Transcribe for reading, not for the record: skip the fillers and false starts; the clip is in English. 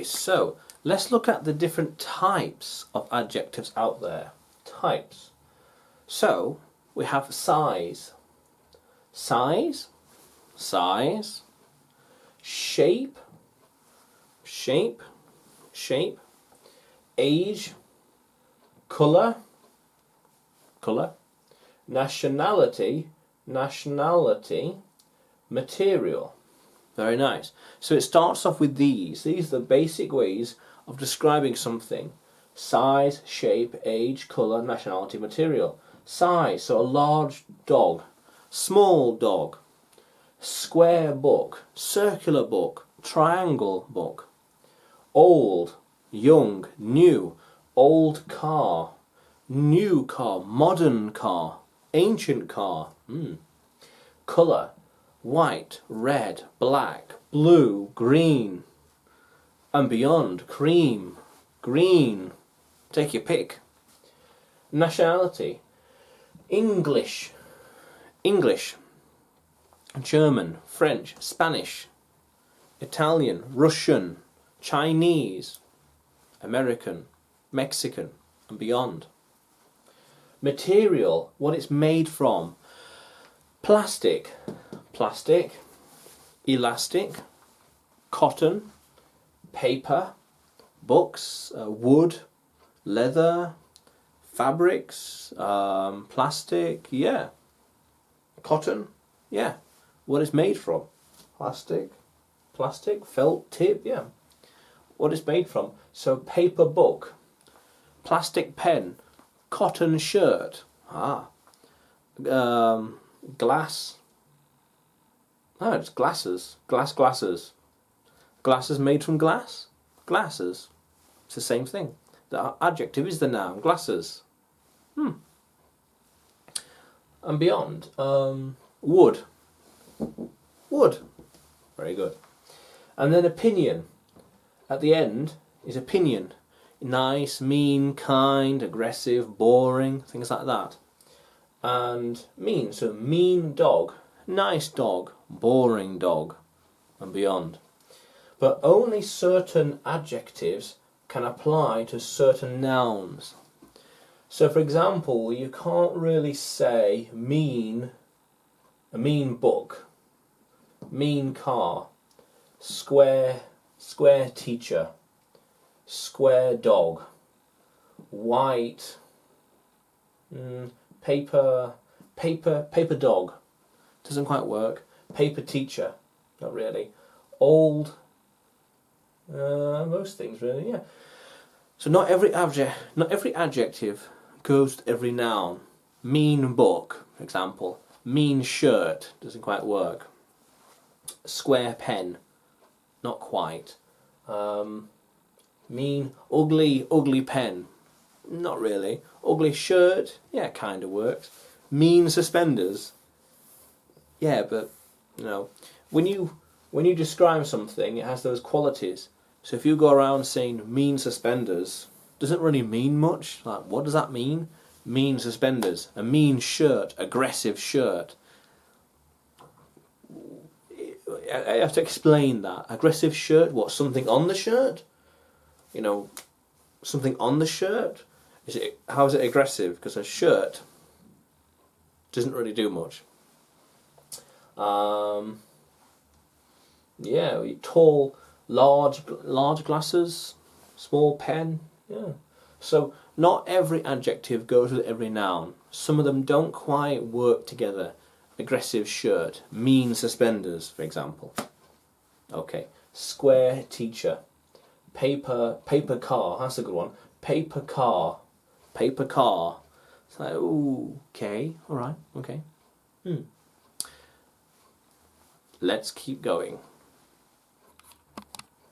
Okay, so let's look at the different types of adjectives out there. Types. So we have size. Size. Size. Shape. Shape. Shape. Age. Colour. Colour. Nationality. Nationality. Material. Very nice. So it starts off with these. These are the basic ways of describing something. Size, shape, age, colour, nationality, material. Size, so a large dog, small dog, square book, circular book, triangle book. Old, young, new, old car, new car, modern car, ancient car. Colour, white, red, black, blue, green, and beyond, cream, green, take your pick. Nationality, English, English, German, French, Spanish, Italian, Russian, Chinese, American, Mexican, and beyond. Material, what it's made from. Plastic, plastic, elastic, cotton, paper, books, wood, leather, fabrics, plastic, yeah. Cotton, yeah. What it's made from. Plastic, plastic, felt tip, yeah. What it's made from. So paper book, plastic pen, cotton shirt, glass. Oh, it's glasses. Glasses. Glasses made from glass? Glasses. It's the same thing. The adjective is the noun. Glasses. And beyond. Wood. Wood. Very good. And then opinion. At the end is opinion. Nice, mean, kind, aggressive, boring, things like that. And mean, so mean dog, nice dog, boring dog, and beyond. But only certain adjectives can apply to certain nouns. So for example, you can't really say mean, a mean book, mean car, square teacher, square dog, white, paper dog, doesn't quite work. Paper teacher, not really. Old, most things really, yeah. So not every adjective goes to every noun. Mean book, for example. Mean shirt, doesn't quite work. Square pen, not quite. Mean, ugly pen, not really. Ugly shirt, yeah, kind of works. Mean suspenders, yeah, but you know, when you describe something, it has those qualities. So if you go around saying mean suspenders, doesn't really mean much. Like, what does that mean? Mean suspenders, a mean shirt, aggressive shirt. I have to explain that. Aggressive shirt, what? Something on the shirt? You know, something on the shirt? How is it aggressive? Because a shirt doesn't really do much. Yeah, tall, large glasses, small pen. Yeah. So not every adjective goes with every noun. Some of them don't quite work together. Aggressive shirt, mean suspenders, for example. Okay. Square teacher, paper car. That's a good one. Paper car. It's like, ooh, okay, all right, okay. Let's keep going.